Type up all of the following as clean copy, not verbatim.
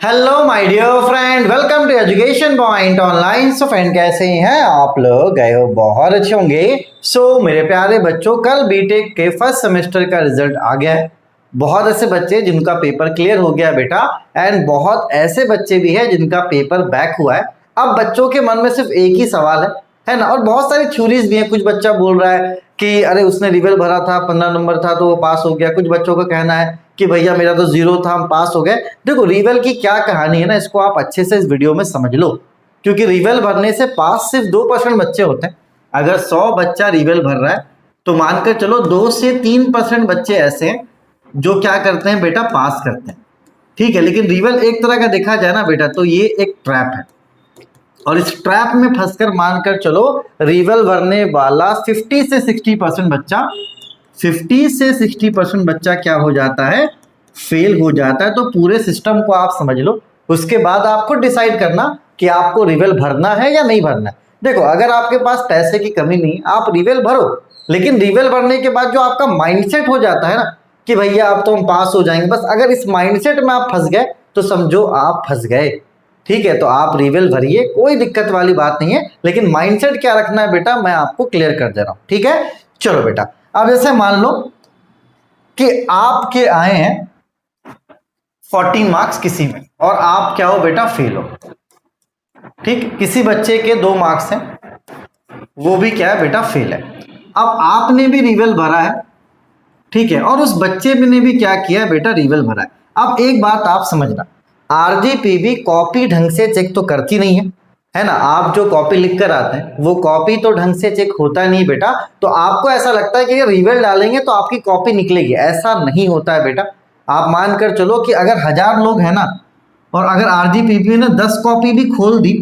Hello my dear friend, welcome to education point online. So friend, कैसे हैं आप लोग? गए हो बहुत अच्छे होंगे। मेरे प्यारे बच्चों, कल बीटेक के फर्स्ट सेमेस्टर का रिजल्ट आ गया है। बहुत ऐसे बच्चे जिनका पेपर क्लियर हो गया बेटा, एंड बहुत ऐसे बच्चे भी हैं जिनका पेपर बैक हुआ है। अब बच्चों के मन में सिर्फ एक ही सवाल है ना। और बहुत सारी थ्योरीज भी हैं। कुछ बच्चा बोल रहा है कि अरे उसने रिवेल भरा था, 15 नंबर था तो वो पास हो गया। कुछ बच्चों का कहना है कि भैया मेरा तो 0 था, हम पास हो गए। देखो, रिवेल की क्या कहानी है ना, इसको आप अच्छे से इस वीडियो में समझ लो। क्योंकि रिवेल भरने से पास सिर्फ 2% बच्चे होते हैं। अगर 100 बच्चा रिवेल भर रहा है तो मानकर चलो 2 से 3% बच्चे ऐसे हैं जो क्या करते हैं बेटा, पास करते हैं। ठीक है, लेकिन रिवेल एक तरह का देखा जाए ना बेटा, तो ये एक ट्रैप है। और इस ट्रैप में फंसकर मानकर चलो रिवेल भरने वाला 50 से 60% बच्चा 50 से 60% बच्चा क्या हो जाता है, फेल हो जाता है। तो पूरे सिस्टम को आप समझ लो, उसके बाद आपको डिसाइड करना कि आपको रिवेल भरना है या नहीं भरना है। देखो, अगर आपके पास पैसे की कमी नहीं, आप रिवेल भरो। लेकिन रिवेल भरने के बाद जो आपका माइंडसेट हो जाता है ना कि भैया अब तो हम पास हो जाएंगे, बस अगर इस माइंडसेट में आप फंस गए तो समझो आप फंस गए। ठीक है, तो आप रिवेल भरिए, कोई दिक्कत वाली बात नहीं है। लेकिन माइंडसेट क्या रखना है बेटा, मैं आपको क्लियर कर दे रहा हूं। ठीक है, चलो बेटा। अब जैसे मान लो कि आपके आए हैं 14 मार्क्स किसी में, और आप क्या हो बेटा, फेल हो। ठीक, किसी बच्चे के 2 मार्क्स हैं, वो भी क्या है बेटा, फेल है। अब आपने भी रिवेल भरा है, ठीक है, और उस बच्चे ने भी क्या किया बेटा, रिवेल भरा है। अब एक बात आप समझना, आरजीपीबी कॉपी ढंग से चेक तो करती नहीं है ना। आप जो कॉपी लिख कर आते हैं वो कॉपी तो ढंग से चेक होता नहीं बेटा। तो आपको ऐसा लगता है कि ये रिवेल डालेंगे तो आपकी कॉपी निकलेगी, ऐसा नहीं होता है बेटा। आप मानकर चलो कि अगर 1000 लोग हैं ना, और अगर आरजीपीबी ने 10 कॉपी भी खोल दी,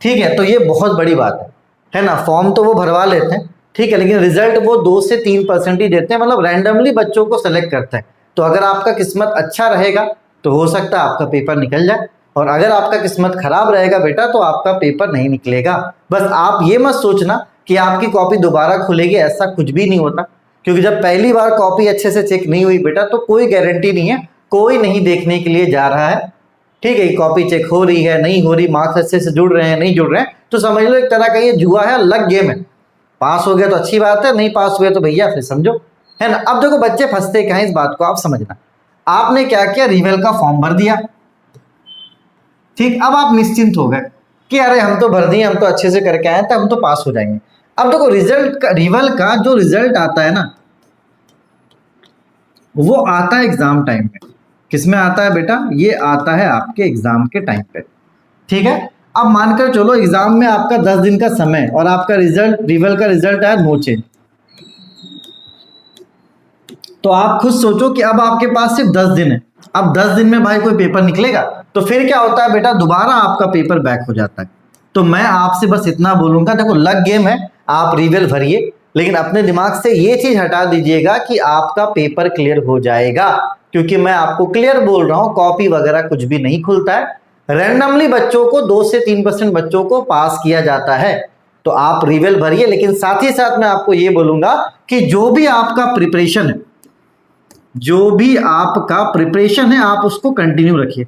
ठीक है, तो ये बहुत बड़ी बात है ना। फॉर्म तो वो भरवा लेते हैं, ठीक है, लेकिन रिजल्ट वो 2 से 3% ही देते हैं, मतलब रैंडमली बच्चों को सेलेक्ट करते हैं। तो अगर आपका किस्मत अच्छा रहेगा तो हो सकता है आपका पेपर निकल जाए, और अगर आपका किस्मत खराब रहेगा बेटा तो आपका पेपर नहीं निकलेगा। बस आप ये मत सोचना कि आपकी कॉपी दोबारा खुलेगी, ऐसा कुछ भी नहीं होता। क्योंकि जब पहली बार कॉपी अच्छे से चेक नहीं हुई बेटा, तो कोई गारंटी नहीं है, कोई नहीं देखने के लिए जा रहा है। ठीक है, कॉपी चेक हो रही है नहीं हो रही, मार्क्स अच्छे से जुड़ रहे हैं नहीं जुड़ रहे हैं, तो समझ लो एक तरह का ये जुआ है, अलग गेम है। पास हो गया तो अच्छी बात है, नहीं पास हुए तो भैया फिर समझो, है ना। अब देखो बच्चे फंसते क्या है, इस बात को आप समझना। आपने क्या किया, रिवेल का फॉर्म भर दिया, ठीक। अब आप निश्चिंत हो गए कि अरे हम तो भर दिए, हम तो अच्छे से करके आए थे, हम तो पास हो जाएंगे। अब देखो रिजल्ट का, रिवेल का जो रिजल्ट आता है ना, वो आता है एग्जाम टाइम में। किसमें आता है बेटा, ये आता है आपके एग्जाम के टाइम पे। ठीक है, अब मानकर चलो एग्जाम में आपका 10 दिन का समय, और आपका रिजल्ट, रिवेल का रिजल्ट आया नो चेंज। तो आप खुद सोचो कि अब आपके पास सिर्फ 10 दिन है। अब 10 दिन में भाई कोई पेपर निकलेगा, तो फिर क्या होता है बेटा, दोबारा आपका पेपर बैक हो जाता है। तो मैं आपसे बस इतना बोलूंगा, देखो लग गेम है, आप रिवेल भरिए, लेकिन अपने दिमाग से ये चीज हटा दीजिएगा कि आपका पेपर क्लियर हो जाएगा। क्योंकि मैं आपको क्लियर बोल रहा हूं, कॉपी वगैरह कुछ भी नहीं खुलता है। रैंडमली बच्चों को 2 से 3% बच्चों को पास किया जाता है। तो आप रिवेल भरिए, लेकिन साथ ही साथ मैं आपको ये बोलूंगा कि जो भी आपका प्रिपरेशन है, जो भी आपका प्रिपरेशन है, आप उसको कंटिन्यू रखिए।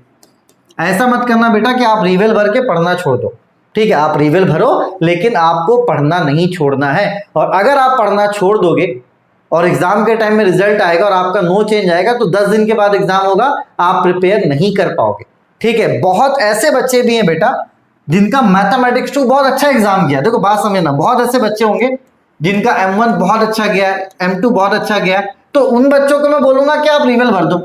ऐसा मत करना बेटा कि आप रिवेल भर के पढ़ना छोड़ दो। ठीक है, आप रिवेल भरो, लेकिन आपको पढ़ना नहीं छोड़ना है। और अगर आप पढ़ना छोड़ दोगे और एग्जाम के टाइम में रिजल्ट आएगा और आपका नो चेंज आएगा, तो 10 दिन के बाद एग्जाम होगा, आप प्रिपेयर नहीं कर पाओगे। ठीक है, बहुत ऐसे बच्चे भी हैं बेटा जिनका मैथमेटिक्स 2 बहुत अच्छा एग्जाम गया। देखो बात समझना, बहुत ऐसे बच्चे होंगे जिनका M1 बहुत अच्छा गया है, M2 बहुत अच्छा गया है। तो उन बच्चों को मैं बोलूंगा कि आप रिवेल भर दो।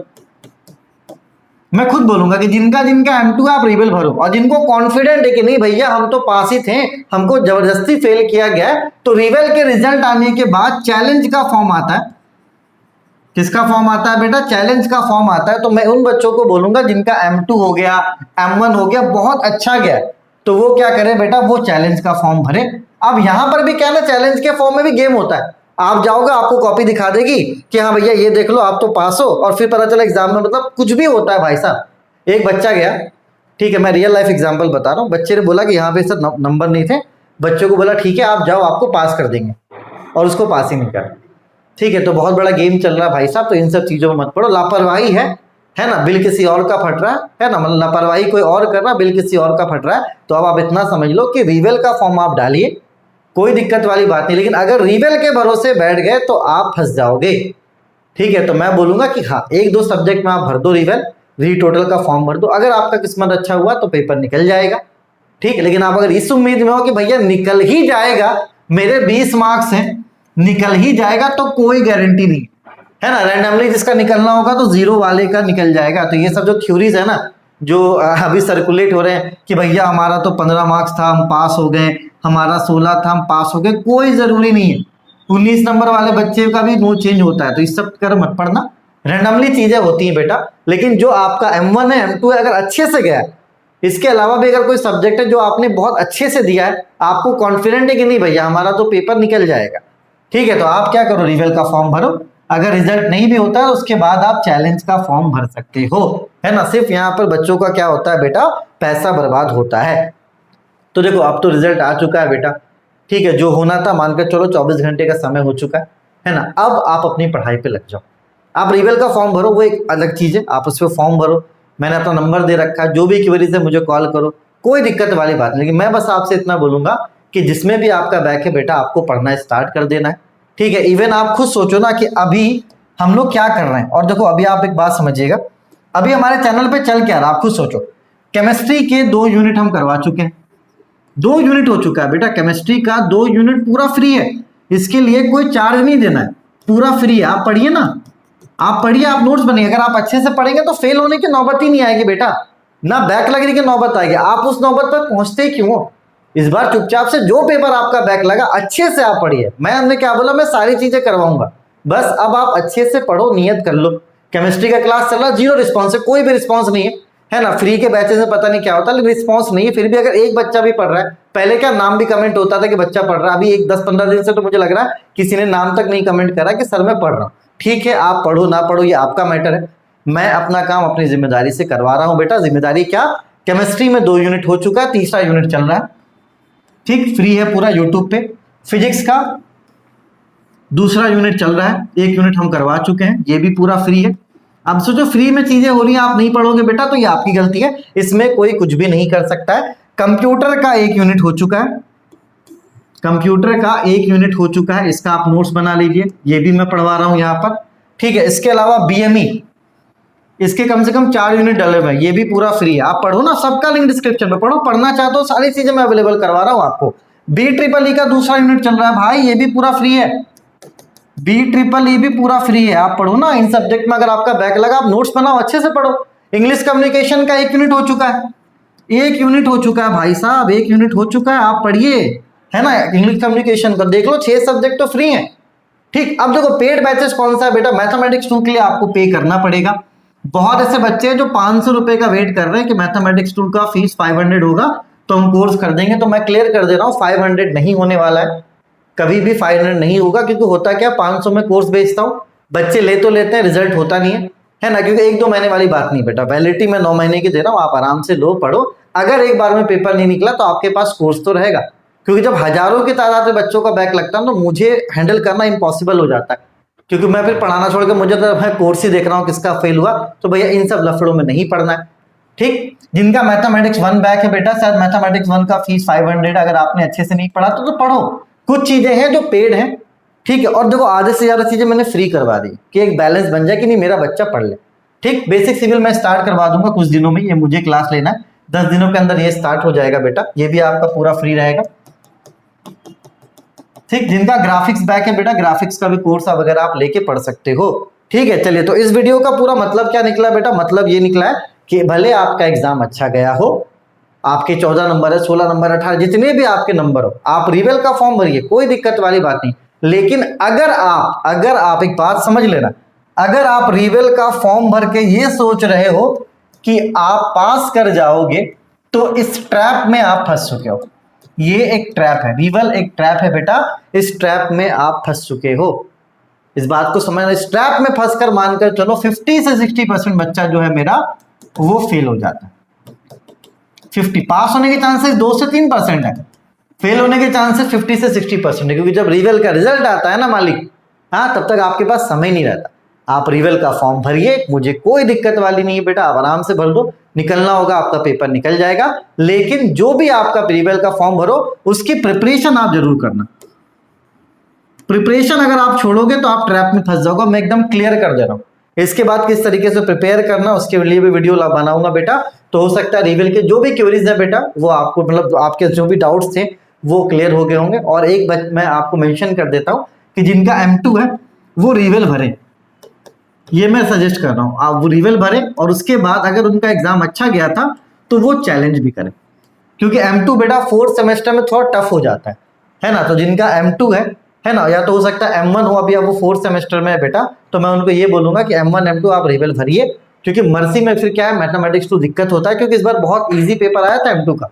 मैं खुद बोलूंगा कि जिनका M2 आप रिवेल भरो, और जिनको कॉन्फिडेंट है कि नहीं भैया हम तो पास ही थे, हमको जबरदस्ती फेल किया गया है, तो रिवेल के रिजल्ट आने के बाद चैलेंज का फॉर्म आता है। किसका फॉर्म आता है बेटा, चैलेंज का फॉर्म आता है। तो मैं उन बच्चों को बोलूंगा जिनका M2 हो गया, M1 हो गया, बहुत अच्छा गया, तो वो क्या करे बेटा, वो चैलेंज का फॉर्म भरे। अब यहां पर भी क्या ना, चैलेंज के फॉर्म में भी गेम होता है। आप जाओगे, आपको कॉपी दिखा देगी कि हाँ भैया ये देख लो आप तो पास हो, और फिर पता चला एग्जाम में मतलब कुछ भी होता है भाई साहब। एक बच्चा गया, ठीक है, मैं रियल लाइफ एग्जांपल बता रहा हूँ। बच्चे ने बोला कि यहाँ पे सर नंबर नहीं थे। बच्चों को बोला ठीक है आप जाओ, आपको पास कर देंगे, और उसको पास ही नहीं करा। ठीक है, तो बहुत बड़ा गेम चल रहा है भाई साहब, तो इन सब चीजों में मत पड़ो, लापरवाही है। है ना, बिल किसी और का फट रहा है ना, मतलब लापरवाही कोई और कर रहा है, बिल किसी और का फट रहा है, तो अब आप इतना समझ लो कि रीवेल का फॉर्म आप डालिए, कोई दिक्कत वाली बात नहीं। लेकिन अगर रीवेल के भरोसे बैठ गए तो आप फंस जाओगे। ठीक है, तो मैं बोलूंगा कि हाँ, एक दो सब्जेक्ट में आप भर दो रीवेल, री टोटल का फॉर्म भर दो, अगर आपका किस्मत अच्छा हुआ तो पेपर निकल जाएगा। ठीक है, लेकिन आप अगर इस उम्मीद में हो कि भैया निकल ही जाएगा, मेरे 20 मार्क्स हैं, निकल ही जाएगा, तो कोई गारंटी नहीं है ना। रैंडमली जिसका निकलना होगा तो जीरो वाले का निकल जाएगा। तो ये सब जो थ्योरीज है ना, जो अभी सर्कुलेट हो रहे हैं कि भैया हमारा तो 15 मार्क्स था हम पास हो गए, हमारा 16 था हम पास हो गए, कोई जरूरी नहीं है। 19 नंबर वाले बच्चे का भी नोट चेंज होता है, तो इस सब कर मत पढ़ना, रैंडमली चीजें होती हैं बेटा। लेकिन जो आपका M1 है M2 है, अगर अच्छे से गया है, इसके अलावा भी अगर कोई सब्जेक्ट है जो आपने बहुत अच्छे से दिया है, आपको कॉन्फिडेंट है कि नहीं भैया हमारा तो पेपर निकल जाएगा, ठीक है, तो आप क्या करो, रीवेल का फॉर्म भरो। अगर रिजल्ट नहीं भी होता है उसके बाद आप चैलेंज का फॉर्म भर सकते हो, है ना। सिर्फ यहाँ पर बच्चों का क्या होता है बेटा, पैसा बर्बाद होता है। तो देखो अब तो रिजल्ट आ चुका है बेटा, ठीक है, जो होना था मानकर चलो 24 घंटे का समय हो चुका है ना। अब आप अपनी पढ़ाई पे लग जाओ, आप रीवेल का फॉर्म भरो, वो एक अलग चीज है, आप उस पर फॉर्म भरो, मैंने अपना नंबर दे रखा है, जो भी क्वेरी से मुझे कॉल करो, कोई दिक्कत वाली बात नहीं। लेकिन मैं बस आपसे इतना बोलूंगा कि जिसमें भी आपका बैक है बेटा, आपको पढ़ना स्टार्ट कर देना है, ठीक है। इवन आप खुद सोचो ना कि अभी हम लोग क्या कर रहे हैं। और देखो अभी आप एक बात समझिएगा, अभी हमारे चैनल पे चल क्या रहा, आप खुद सोचो। केमिस्ट्री के 2 यूनिट हम करवा चुके हैं, 2 यूनिट हो चुका है बेटा, केमिस्ट्री का 2 यूनिट पूरा फ्री है, इसके लिए कोई चार्ज नहीं देना है, पूरा फ्री है। आप पढ़िए ना, आप पढ़िए, आप नोट्स बनिए, अगर आप अच्छे से पढ़ेंगे तो फेल होने की नौबत ही नहीं आएगी बेटा, ना बैक लगने की नौबत आएगी। आप उस नौबत तक पहुंचते क्यों हो? इस बार चुपचाप से जो पेपर आपका बैक लगा अच्छे से आप पढ़िए। मैं हमने क्या बोला, मैं सारी चीजें करवाऊंगा, बस अब आप अच्छे से पढ़ो, नियत कर लो। केमिस्ट्री का क्लास चल रहा, 0 रिस्पॉन्स है, कोई भी रिस्पॉन्स नहीं है ना। फ्री के बैचेस में पता नहीं क्या होता, लेकिन रिस्पॉन्स नहीं है। फिर भी अगर एक बच्चा भी पढ़ रहा है, पहले क्या नाम भी कमेंट होता था कि बच्चा पढ़ रहा है, अभी एक 10-15 दिन से तो मुझे लग रहा है किसी ने नाम तक नहीं कमेंट करा कि सर मैं पढ़ रहा हूँ। ठीक है, आप पढ़ो ना पढ़ो ये आपका मैटर है, मैं अपना काम अपनी जिम्मेदारी से करवा रहा हूँ बेटा। जिम्मेदारी क्या, केमिस्ट्री में 2 यूनिट हो चुका है, तीसरा यूनिट चल रहा है, ठीक, फ्री है पूरा यूट्यूब पे। फिजिक्स का दूसरा यूनिट चल रहा है, 1 यूनिट हम करवा चुके हैं, ये भी पूरा फ्री है। अब सोचो फ्री में चीजें हो रही हैं, आप नहीं पढ़ोगे बेटा तो ये आपकी गलती है, इसमें कोई कुछ भी नहीं कर सकता है। कंप्यूटर का 1 यूनिट हो चुका है, कंप्यूटर का 1 यूनिट हो चुका है, इसका आप नोट्स बना लीजिए, ये भी मैं पढ़वा रहा हूं यहाँ पर, ठीक है। इसके अलावा BME, इसके कम से कम 4 यूनिट डले हुए हैं, ये भी पूरा फ्री है, आप पढ़ो ना, सबका लिंक डिस्क्रिप्शन में, पढ़ो, पढ़ना चाहते हो सारी चीजें मैं अवेलेबल करवा रहा हूँ आपको। BEEE का दूसरा यूनिट चल रहा है भाई, ये भी पूरा फ्री है, BEEE भी पूरा फ्री है, आप पढ़ो ना। इन सब्जेक्ट में अगर आपका बैक लगा, आप नोट्स बनाओ, अच्छे से पढ़ो। इंग्लिश कम्युनिकेशन का 1 यूनिट हो चुका है, 1 यूनिट हो चुका है भाई साहब, 1 यूनिट हो चुका है, आप पढ़िए, है ना। इंग्लिश कम्युनिकेशन का देख लो, 6 सब्जेक्ट तो फ्री हैं, ठीक। अब देखो पेड बैचेस कौन सा है बेटा, मैथमेटिक्स 2 के लिए आपको पे करना पड़ेगा। बहुत ऐसे बच्चे हैं जो 500 रुपए का वेट कर रहे हैं कि मैथमेटिक्स 2 का फीस 500 होगा तो हम कोर्स कर देंगे, तो मैं क्लियर कर दे रहा हूँ 500 नहीं होने वाला है, कभी भी 500 नहीं होगा। क्योंकि होता क्या, 500 में कोर्स बेचता हूँ, बच्चे ले तो लेते हैं, रिजल्ट होता नहीं है ना। क्योंकि 1-2 महीने वाली बात नहीं बेटा, वैलिडिटी में 9 महीने की दे रहा हूँ, आप आराम से लो, पढ़ो। अगर एक बार में पेपर नहीं निकला तो आपके पास कोर्स तो रहेगा, क्योंकि जब हजारों की तादाद में बच्चों का बैक लगता है तो मुझे हैंडल करना इम्पॉसिबल हो जाता है, क्योंकि मैं फिर पढ़ाना छोड़ के मुझे तो मैं कोर्स ही देख रहा हूँ किसका फेल हुआ, तो भैया इन सब लफड़ों में नहीं पढ़ना है, ठीक। जिनका मैथमेटिक्स 1 बैक है बेटा, शायद मैथमेटिक्स 1 का फीस 500, अगर आपने अच्छे से नहीं पढ़ा तो पढ़ो, कुछ चीजें हैं जो पेड हैं, ठीक है। और देखो आधे से ज्यादा चीजें मैंने फ्री करवा दी कि एक बैलेंस बन जाए कि नहीं मेरा बच्चा पढ़ ले, ठीक। बेसिक सिविल मैं स्टार्ट करवा दूंगा कुछ दिनों में, ये मुझे क्लास लेना है, 10 दिनों के अंदर ये स्टार्ट हो जाएगा बेटा, ये भी आपका पूरा फ्री रहेगा, ठीक। जिनका ग्राफिक्स बैक है बेटा, ग्राफिक्स का भी कोर्स अगर आप लेके पढ़ सकते हो, ठीक है। चलिए, तो इस वीडियो का पूरा मतलब क्या निकला बेटा, मतलब ये निकला है कि भले आपका एग्जाम अच्छा गया हो, आपके 14 नंबर है, 16 नंबर, 18, जितने भी आपके नंबर हो, आप रीवेल का फॉर्म भरिए, कोई दिक्कत वाली बात नहीं। लेकिन अगर आप एक बात समझ लेना, अगर आप रीवेल का फॉर्म भर के ये सोच रहे हो कि आप पास कर जाओगे, तो इस ट्रैप में आप फंस चुके हो। ये एक ट्रैप है, रीवेल एक ट्रैप है बेटा, इस ट्रैप में आप फंस चुके हो, इस बात को समझना। इस ट्रैप में फंसकर मानकर चलो 50 से 60% बच्चा जो है मेरा वो फेल हो जाता है। 50 पास होने के चांसेस 2 से 3% है, फेल होने के चांसेस 50 से 60% है, क्योंकि जब रीवेल का रिजल्ट आता है ना मालिक, हाँ, तब तक आपके पास समय नहीं रहता। आप रिवल का फॉर्म भरिए, मुझे कोई दिक्कत वाली नहीं है बेटा, आप आराम से भर दो, निकलना होगा आपका पेपर निकल जाएगा। लेकिन जो भी आपका रिवल का फॉर्म भरो उसकी प्रिपरेशन आप जरूर करना। प्रिपरेशन अगर आप छोड़ोगे तो आप ट्रैप में फंस जाओगे, मैं एकदम क्लियर कर दे रहा हूँ। इसके बाद किस तरीके से प्रिपेयर करना उसके लिए भी वीडियो बनाऊंगा बेटा। तो हो सकता है रिवल के जो भी क्वेरीज है बेटा वो आपको मतलब आपके जो भी डाउट्स थे वो क्लियर हो गए होंगे। और एक बात मैं आपको मेंशन कर देता हूं कि जिनका M2 है वो रिवल भरें, ये मैं सजेस्ट कर रहा हूं, आप वो रिवल भरें और उसके बाद अगर उनका एग्जाम अच्छा गया था तो वो चैलेंज भी करें, क्योंकि M2 बेटा 4th सेमेस्टर में थोड़ा टफ हो जाता है ना। तो जिनका M2 है ना, या तो हो सकता है M1 हो, अभी अब वो 4th सेमेस्टर में है बेटा, तो मैं उनको ये बोलूंगा कि M1 M2 आप रिवल भरिए, क्योंकि मर्सी में फिर क्या है मैथमेटिक्स तो दिक्कत होता है, क्योंकि इस बार बहुत इजी पेपर आया था M2 का।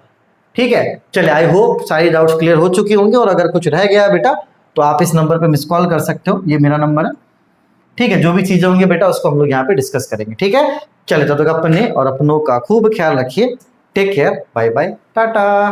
ठीक है, चले, आई होप सारी डाउट्स क्लियर हो चुकी होंगे, और अगर कुछ रह गया बेटा तो आप इस नंबर पे मिस कॉल कर सकते हो, ये मेरा नंबर है। ठीक है, जो भी चीजें होंगी बेटा उसको हम लोग यहाँ पे डिस्कस करेंगे। ठीक है, चले, तब तक अपने और अपनों का खूब ख्याल रखिए। Take care, bye bye, Tata.